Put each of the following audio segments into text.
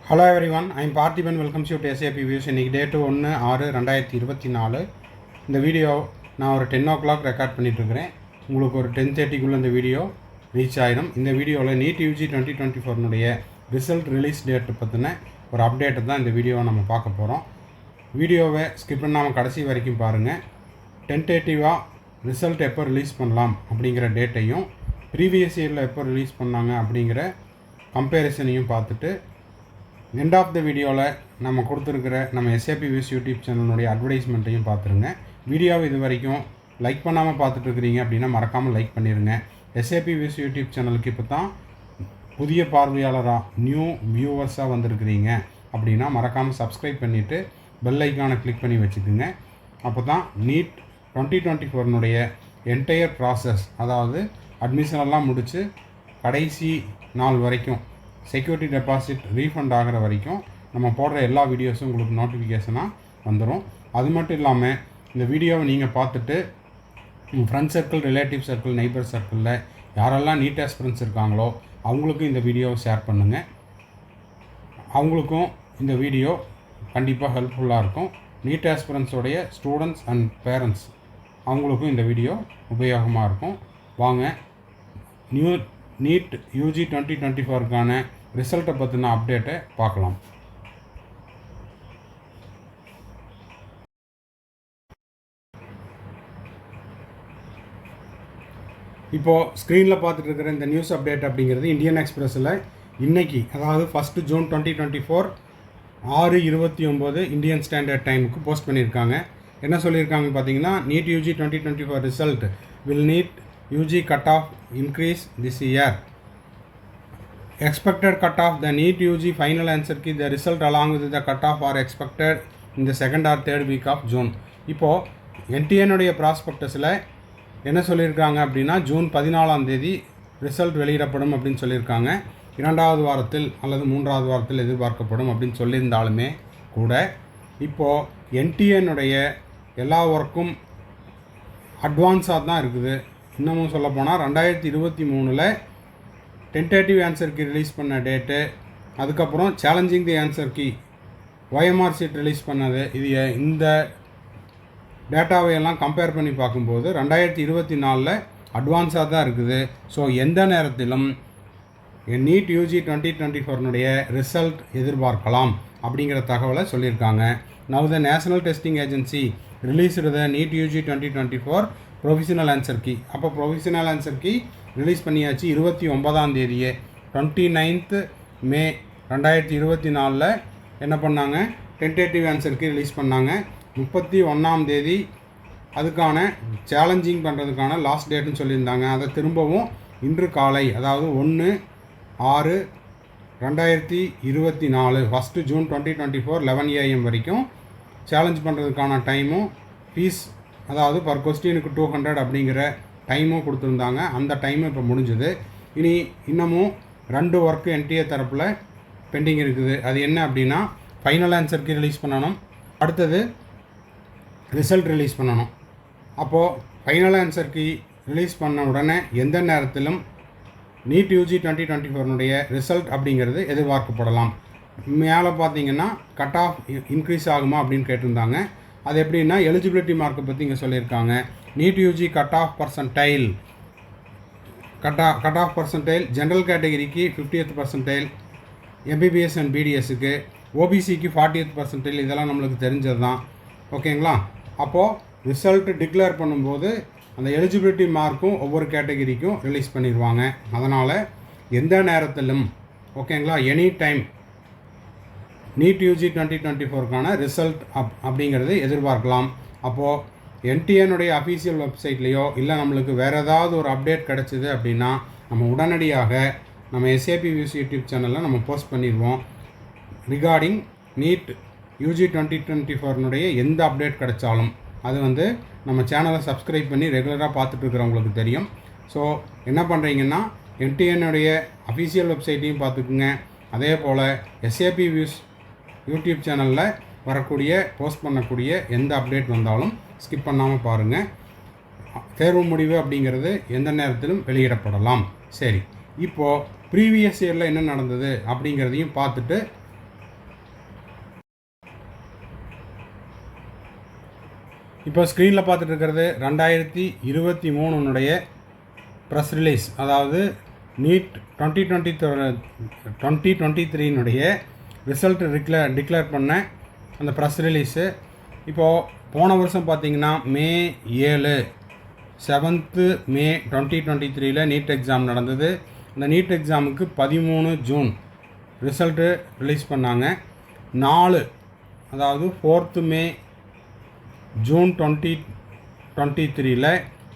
Hello everyone, I am Parthiban. Welcomes you to SAP Views. இன்றைக்கி date 1/6/2024. இந்த video நான் ஒரு 10 o'clock ரெக்கார்ட் பண்ணிகிட்ருக்கிறேன். உங்களுக்கு ஒரு 10:30 இந்த வீடியோ ரீச் ஆகிடும். இந்த வீடியோவில் NEET UG 2024 result release date பற்றின ஒரு அப்டேட்டை தான் இந்த வீடியோவை நம்ம பார்க்க போகிறோம். வீடியோவை ஸ்கிப் பண்ணாமல் கடைசி வரைக்கும் பாருங்கள். டென்டேட்டிவாக ரிசல்ட் எப்போ ரிலீஸ் பண்ணலாம் அப்படிங்கிற டேட்டையும் ப்ரீவியஸ் இயரில் எப்போ ரிலீஸ் பண்ணாங்க அப்படிங்கிற கம்பேரிசனையும் பார்த்துட்டு எண்ட் ஆஃப் த வீடியோவில் நம்ம கொடுத்துருக்கிற நம்ம எஸ்ஏபி வியூஸ் யூடியூப் சேனலுடைய அட்வர்டைஸ்மெண்ட்டையும் பார்த்துருங்க. வீடியோவை இது வரைக்கும் லைக் பண்ணாமல் பார்த்துட்ருக்கிறீங்க அப்படின்னா மறக்காமல் லைக் பண்ணிடுங்க. எஸ்ஏபி வியூஸ் யூடியூப் சேனலுக்கு இப்போ தான் புதிய பார்வையாளராக நியூ வியூவர்ஸாக வந்திருக்கிறீங்க அப்படின்னா மறக்காமல் சப்ஸ்கிரைப் பண்ணிவிட்டு பெல் ஐக்கானை கிளிக் பண்ணி வச்சுக்கோங்க. அப்போ தான் நீட் 2024 என்டையர் ப்ராசஸ், அதாவது அட்மிஷனெல்லாம் முடித்து கடைசி நாள் வரைக்கும் செக்யூரிட்டி டெபாசிட் ரீஃபண்ட் ஆகிற வரைக்கும் நம்ம போடுற எல்லா வீடியோஸும் உங்களுக்கு நோட்டிஃபிகேஷனாக வந்துடும். அது மட்டும் இல்லாமல் இந்த வீடியோவை நீங்கள் பார்த்துட்டு உங்கள் friend circle, relative circle, neighbour சர்க்கிளில் யாரெல்லாம் நீட் ஆஸ்பிரன்ட்ஸ் இருக்காங்களோ அவங்களுக்கும் இந்த வீடியோவை ஷேர் பண்ணுங்கள். அவங்களுக்கும் இந்த வீடியோ கண்டிப்பாக ஹெல்ப்ஃபுல்லாக இருக்கும். நீட் ஆஸ்பிரன்ட்ஸோடைய ஸ்டூடெண்ட்ஸ் அண்ட் பேரண்ட்ஸ் அவங்களுக்கும் இந்த வீடியோ உபயோகமாக இருக்கும். வாங்க நீட் யூஜி 2024க்கான ரிசல்ட்டை பற்றின அப்டேட்டை பார்க்கலாம். இப்போது ஸ்க்ரீனில் பார்த்துட்டு இருக்கிற இந்த நியூஸ் அப்டேட் அப்படிங்கிறது இந்தியன் எக்ஸ்பிரஸில் இன்றைக்கி, அதாவது 1 ஜூன் 2024 6:29 இந்தியன் ஸ்டாண்டர்ட் டைமுக்கு போஸ்ட் பண்ணியிருக்காங்க. என்ன சொல்லியிருக்காங்கன்னு பார்த்தீங்கன்னா, NEET UG 2024 result will NEET UG cutoff increase this year. Expected cutoff, the NEET UG final answer key, the result along with the cutoff are expected in the second or third week of June. இப்போது என்டிஎனுடைய ப்ராஸ்பெக்டஸில் என்ன சொல்லியிருக்காங்க அப்படின்னா, June 14 result வெளியிடப்படும் அப்படின்னு சொல்லியிருக்காங்க. 2வது வாரத்தில் அல்லது 3வது வாரத்தில் எதிர்பார்க்கப்படும் அப்படின்னு சொல்லியிருந்தாலுமே கூட இப்போது என்டிஎனுடைய எல்லா ஒர்க்கும் அட்வான்ஸாக தான் இருக்குது. இன்னமும் சொல்லப்போனால் 2023 டென்டேட்டிவ் ஆன்சர் கீ ரிலீஸ் பண்ண டேட்டு, அதுக்கப்புறம் challenging the answer key OMR sheet release பண்ணது, இது இந்த டேட்டாவையெல்லாம் கம்பேர் பண்ணி பார்க்கும்போது 2024 அட்வான்ஸாக தான் இருக்குது. ஸோ எந்த நேரத்திலும் நீட் யூஜி 2024 ரிசல்ட் எதிர்பார்க்கலாம் அப்படிங்கிற தகவலை சொல்லியிருக்காங்க. Now the National Testing Agency released the NEET UG 2024 provisional answer key. அப்போ ப்ரொவிஷனல் ஆன்சர் கீ ரிலீஸ் பண்ணியாச்சு 29 29th மே 2024 என்ன பண்ணாங்க, டென்டேட்டிவ் ஆன்சர் கீ ரிலீஸ் பண்ணாங்க. 31 அதுக்கான சேலஞ்சிங் பண்ணுறதுக்கான லாஸ்ட் டேட்டுன்னு சொல்லியிருந்தாங்க. அதை திரும்பவும் இன்று காலை, அதாவது 1/6/2024 1 ஜூன் 2024 11 AM வரைக்கும் சேலஞ்ச் பண்ணுறதுக்கான டைமும் ஃபீஸ், அதாவது பர் கொஸ்டினுக்கு 200 அப்படிங்கிற டைமும் கொடுத்துருந்தாங்க. அந்த டைமும் இப்போ முடிஞ்சுது. இன்னமும் 2 ஒர்க்கு என்டிஏ தரப்பில் பெண்டிங் இருக்குது. அது என்ன அப்படின்னா, ஃபைனல் ஆன்சருக்கு ரிலீஸ் பண்ணணும், அடுத்தது ரிசல்ட் ரிலீஸ் பண்ணணும். அப்போது ஃபைனல் ஆன்சருக்கு ரிலீஸ் பண்ண உடனே எந்த நேரத்திலும் நீட் யூஜி 2024 ரிசல்ட் அப்படிங்கிறது எதிர்பார்க்கப்படலாம். மேலே பார்த்தீங்கன்னா கட் ஆஃப் இன்க்ரீஸ் ஆகுமா அப்படின்னு கேட்டிருந்தாங்க. அது எப்படின்னா, எலிஜிபிலிட்டி மார்க்கை பற்றி இங்கே சொல்லியிருக்காங்க. NEET UG cut off percentile general கேட்டகரிக்கு 50th பர்சன்டைல், எம்பிபிஎஸ் அண்ட் பிடிஎஸ்க்கு, ஓபிசிக்கு 40th பர்சன்டைல், இதெல்லாம் நம்மளுக்கு தெரிஞ்சது தான். ஓகேங்களா? அப்போது ரிசல்ட் டிக்ளேர் பண்ணும்போது அந்த எலிஜிபிலிட்டி மார்க்கும் ஒவ்வொரு கேட்டகரிக்கும் ரிலீஸ் பண்ணிடுவாங்க. அதனால் எந்த நேரத்திலும், ஓகேங்களா, எனி டைம் நீட் யூஜி 2024க்கான ரிசல்ட் அப்படிங்கிறது எதிர்பார்க்கலாம். அப்போது என்டிஎனுடைய அஃபீஷியல் வெப்சைட்லேயோ இல்லை நம்மளுக்கு வேறு ஏதாவது ஒரு அப்டேட் கிடச்சிது அப்படின்னா நம்ம உடனடியாக நம்ம எஸ்ஏபி வியூஸ் யூடியூப் சேனலில் நம்ம போஸ்ட் பண்ணிடுவோம். ரிகார்டிங் நீட் யூஜி 2024 எந்த அப்டேட் கிடைச்சாலும் அது நம்ம சேனலை சப்ஸ்கிரைப் பண்ணி ரெகுலராக பார்த்துட்டு இருக்கிறவங்களுக்கு தெரியும். ஸோ என்ன பண்ணுறீங்கன்னா, என்டிஎனுடைய அஃபீஷியல் வெப்சைட்டையும் பார்த்துக்குங்க. அதே போல் எஸ்ஏபி வியூஸ் யூடியூப் சேனலில் வரக்கூடிய போஸ்ட் பண்ணக்கூடிய எந்த அப்டேட் வந்தாலும் ஸ்கிப் பண்ணாமல் பாருங்கள். தேர்வு முடிவு அப்படிங்கிறது எந்த நேரத்திலும் வெளியிடப்படலாம். சரி, இப்போது ப்ரீவியஸ் இயரில் என்ன நடந்தது அப்படிங்கிறதையும் பார்த்துட்டு இப்போ ஸ்க்ரீனில் பார்த்துட்டு இருக்கிறது 2023 ப்ரெஸ் ரிலீஸ், அதாவது நீட் 2023 ரிசல்ட் டிக்ளேர் பண்ண அந்த ப்ரெஸ் ரிலீஸு. இப்போது போன வருஷம் பார்த்திங்கன்னா மே 7 மே 2023 நீட் எக்ஸாம் நடந்தது. அந்த நீட் எக்ஸாமுக்கு 13 ஜூன் ரிசல்ட்டு ரிலீஸ் பண்ணாங்க. 4 அதாவது 4th May June 2023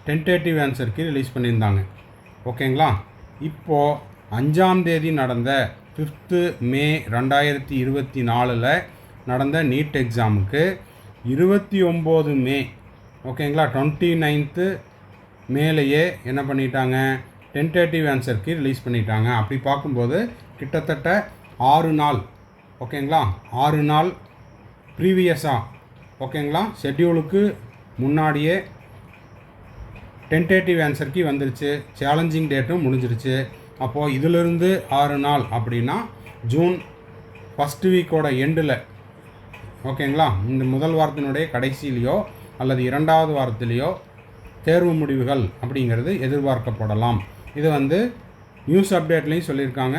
tentative answer key release பண்ணியிருந்தாங்க. ஓகேங்களா. இப்போது 5ஆம் தேதி நடந்த 5th மே 2024 நடந்த நீட் எக்ஸாமுக்கு 29 மே, ஓகேங்களா, 29th மேலேயே என்ன பண்ணிட்டாங்க, டென்டேட்டிவ் ஆன்சர் கீ ரிலீஸ் பண்ணிட்டாங்க. அப்படி பார்க்கும்போது கிட்டத்தட்ட 6 நாள், ஓகேங்களா, 6 நாள் ப்ரீவியஸாக, ஓகேங்களா, ஷெட்யூலுக்கு முன்னாடியே டென்டேட்டிவ் ஆன்சர் கீ வந்துருச்சு. சேலஞ்சிங் டேட்டும் முடிஞ்சிருச்சு. அப்போது இதிலிருந்து 6 நாள் அப்படின்னா ஜூன் ஃபஸ்ட் வீக்கோட எண்டில், ஓகேங்களா, இந்த முதல் வாரத்தினுடைய கடைசியிலையோ அல்லது 2வது வாரத்திலேயோ தேர்வு முடிவுகள் அப்படிங்கிறது எதிர்பார்க்கப்படலாம். இது நியூஸ் அப்டேட்லேயும் சொல்லியிருக்காங்க.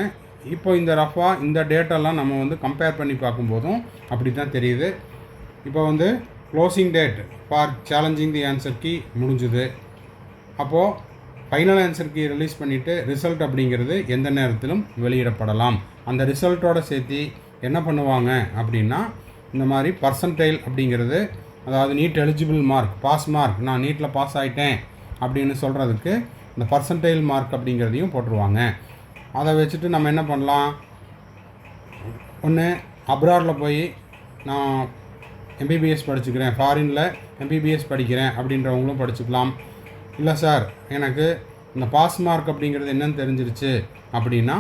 இப்போ இந்த ரஃபாக இந்த டேட்டெல்லாம் நம்ம கம்பேர் பண்ணி பார்க்கும்போதும் அப்படி தான் தெரியுது. இப்போ closing date for challenging the answer key முடிஞ்சுது. அப்போது ஃபைனல் ஆன்சர் கீ ரிலீஸ் பண்ணிவிட்டு ரிசல்ட் அப்படிங்கிறது எந்த நேரத்திலும் வெளியிடப்படலாம். அந்த ரிசல்ட்டோடு சேர்த்து என்ன பண்ணுவாங்க அப்படின்னா, இந்த மாதிரி பர்சன்டைல் அப்படிங்கிறது, அதாவது NEET eligible mark, pass mark, நான் நீட்டில் பாஸ் ஆகிட்டேன் அப்படின்னு சொல்கிறதுக்கு இந்த பர்சன்டைல் மார்க் அப்படிங்கிறதையும் போட்டுருவாங்க. அதை வச்சுட்டு நம்ம என்ன பண்ணலாம், ஒன்று அப்ராடில் போய் நான் எம்பிபிஎஸ் படிச்சுக்கிறேன், ஃபாரினில் எம்பிபிஎஸ் படிக்கிறேன் அப்படின்றவங்களும் படிச்சுக்கலாம். இல்லை சார் எனக்கு இந்த பாஸ் மார்க் அப்படிங்கிறது என்னன்னு தெரிஞ்சிருச்சு அப்படின்னா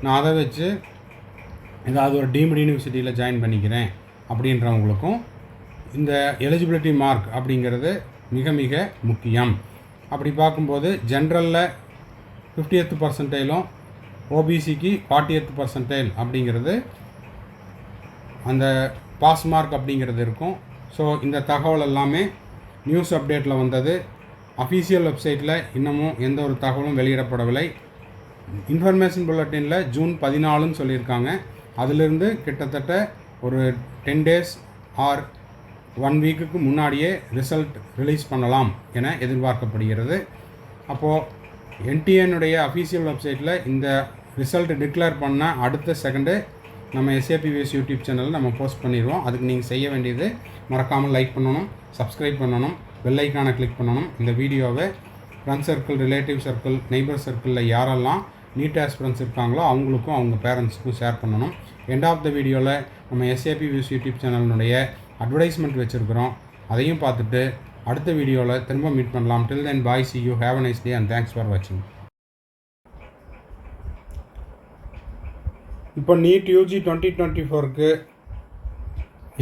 நான் அதை வச்சு ஏதாவது ஒரு டீம்டு யூனிவர்சிட்டியில் ஜாயின் பண்ணிக்கிறேன் அப்படின்றவங்களுக்கும் இந்த எலிஜிபிலிட்டி மார்க் அப்படிங்கிறது மிக மிக முக்கியம். அப்படி பார்க்கும்போது ஜென்ரலில் 50th பர்சன்டைலும் ஓபிசிக்கு 40th பர்சன்டைல் அப்படிங்கிறது அந்த பாஸ் மார்க் அப்படிங்கிறது இருக்கும். ஸோ இந்த தகவல் எல்லாமே நியூஸ் அப்டேட்டில் வந்தது. அஃபீஷியல் வெப்சைட்டில் இன்னமும் எந்த ஒரு தகவலும் வெளியிடப்படவில்லை. இன்ஃபர்மேஷன் புல்லட்டினில் ஜூன் 14 சொல்லியிருக்காங்க. அதிலிருந்து கிட்டத்தட்ட ஒரு 10 days ஆர் 1 வீக்குக்கு முன்னாடியே ரிசல்ட் ரிலீஸ் பண்ணலாம் என எதிர்பார்க்கப்படுகிறது. அப்போது என்டிஏனுடைய அஃபீஷியல் வெப்சைட்டில் இந்த ரிசல்ட் டிக்ளேர் பண்ண அடுத்த செகண்டு நம்ம SAPVS யூடியூப் சேனலில் நம்ம போஸ்ட் பண்ணிடுவோம். அதுக்கு நீங்கள் செய்ய வேண்டியது மறக்காமல் லைக் பண்ணணும், சப்ஸ்கிரைப் பண்ணணும், பெல் ஐக்கானை கிளிக் பண்ணணும். இந்த வீடியோவை friend circle, relative circle, neighbour சர்க்கிளில் யாரெல்லாம் நீட் ஆஸ்பிரன்ஸ் இருக்காங்களோ அவங்களுக்கும் அவங்க பேரண்ட்ஸுக்கும் ஷேர் பண்ணணும். எண்ட் ஆஃப் த வீடியோவில் நம்ம SAPVS யூடியூப் சேனலினுடைய அட்வர்டைஸ்மெண்ட் வச்சுருக்கிறோம். அதையும் பார்த்துட்டு அடுத்த வீடியோவில் திரும்ப மீட் பண்ணலாம். டில் தென் பாய், see you, have a nice day and thanks for watching. இப்போ நீட் UG 2024க்கு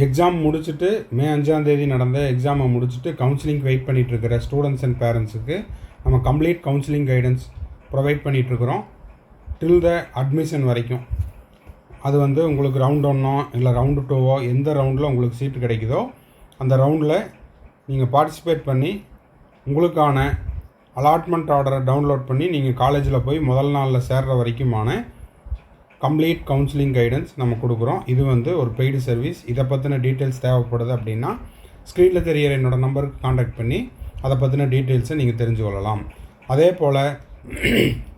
எக்ஸாம் முடிச்சுட்டு மே 5ஆம் தேதி நடந்த எக்ஸாமை முடிச்சுட்டு கவுன்சிலிங் வெயிட் பண்ணிகிட்ருக்கிற ஸ்டூடெண்ட்ஸ் அண்ட் பேரண்ட்ஸுக்கு நம்ம கம்ப்ளீட் கவுன்சிலிங் கைடன்ஸ் ப்ரொவைட் பண்ணிகிட்ருக்குறோம் டில் த அட்மிஷன் வரைக்கும். அது உங்களுக்கு ரவுண்ட் 1ஓ இல்லை ரவுண்டு 2ஓ எந்த ரவுண்டில் உங்களுக்கு சீட்டு கிடைக்குதோ அந்த ரவுண்டில் நீங்கள் பார்ட்டிசிபேட் பண்ணி உங்களுக்கான அலாட்மெண்ட் ஆர்டரை டவுன்லோட் பண்ணி நீங்கள் காலேஜில் போய் முதல் நாளில் சேர்கிற வரைக்குமான கம்ப்ளீட் கவுன்சிலிங் கைடன்ஸ் நம்ம கொடுக்குறோம். இது ஒரு பெய்டு சர்வீஸ். இதை பற்றின டீட்டெயில்ஸ் தேவைப்படுது அப்படின்னா ஸ்க்ரீனில் தெரிகிற என்னோடய நம்பருக்கு காண்டாக்ட் பண்ணி அதை பற்றின டீட்டெயில்ஸை நீங்கள் தெரிஞ்சு கொள்ளலாம். அதே போல்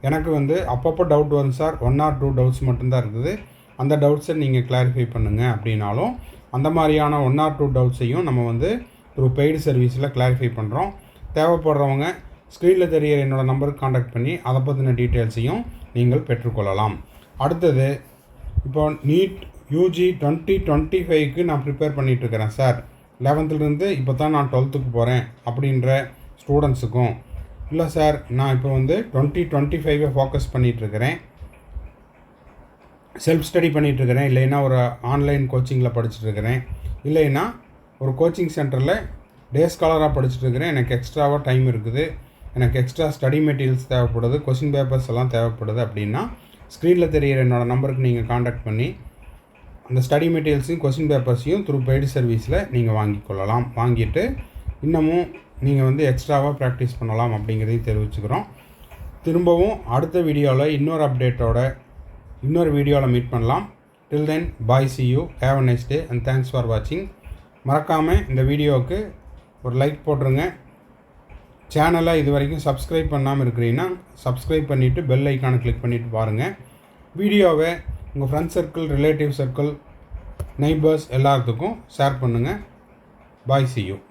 எனக்கு அப்பப்போ டவுட் வரும் சார், 1 or 2 டவுட்ஸ் மட்டும்தான் இருக்குது, அந்த டவுட்ஸை நீங்கள் கிளாரிஃபை பண்ணுங்கள் அப்படின்னாலும் அந்த மாதிரியான 1 or 2 டவுட்ஸையும் நம்ம த்ரூ பெய்டு சர்வீஸில் கிளாரிஃபை பண்ணுறோம். தேவைப்படுறவங்க ஸ்க்ரீனில் தெரிகிற என்னோடய நம்பருக்கு காண்டாக்ட் பண்ணி அதை பற்றின டீட்டெயில்ஸையும் நீங்கள் பெற்றுக்கொள்ளலாம். அடுத்தது இப்போ நீட் UG 2025க்கு நான் ப்ரிப்பேர் பண்ணிகிட்ருக்கிறேன் சார், 11th இப்போ தான் நான் 12th போகிறேன் அப்படின்ற ஸ்டூடெண்ட்ஸுக்கும், இல்லை சார் நான் இப்போ 2025 ஃபோக்கஸ் பண்ணிகிட்ருக்கிறேன், செல்ஃப் ஸ்டடி பண்ணிகிட்ருக்கிறேன், இல்லைன்னா ஒரு ஆன்லைன் கோச்சிங்கில் படிச்சுட்ருக்கிறேன், இல்லைன்னா ஒரு கோச்சிங் சென்டரில் டே ஸ்காலராக படிச்சுட்ருக்கிறேன், எனக்கு எக்ஸ்ட்ராவாக டைம் இருக்குது, எனக்கு எக்ஸ்ட்ரா ஸ்டடி மெட்டீரியல்ஸ் தேவைப்படுது, கொஸ்டின் பேப்பர்ஸ் எல்லாம் தேவைப்படுது அப்படின்னா ஸ்க்ரீனில் தெரிகிற என்னோடய நம்பருக்கு நீங்கள் காண்டாக்ட் பண்ணி அந்த ஸ்டடி மெட்டீரியல்ஸையும் கொஸ்டின் பேப்பர்ஸையும் த்ரூ பெய்டு சர்வீஸில் நீங்கள் வாங்கிக்கொள்ளலாம். வாங்கிட்டு இன்னமும் நீங்கள் வந்து எக்ஸ்ட்ராவாக ப்ராக்டிஸ் பண்ணலாம் அப்படிங்கிறதையும் தெரிவிச்சுக்கிறோம். திரும்பவும் அடுத்த வீடியோவில் இன்னொரு அப்டேட்டோட இன்னொரு வீடியோவில் மீட் பண்ணலாம். Till then, bye, see you, have a nice day and thanks for watching. மறக்காமல் இந்த வீடியோவுக்கு ஒரு லைக் போட்டுருங்க. சேனலை இது வரைக்கும் சப்ஸ்கிரைப் பண்ணாமல் இருக்கிறீங்கன்னா சப்ஸ்கிரைப் பண்ணிவிட்டு பெல் ஐக்கானை கிளிக் பண்ணிவிட்டு பாருங்கள். வீடியோவை உங்கள் friends circle, relative circle, neighbours எல்லாத்துக்கும் ஷேர் பண்ணுங்கள். Bye, see you.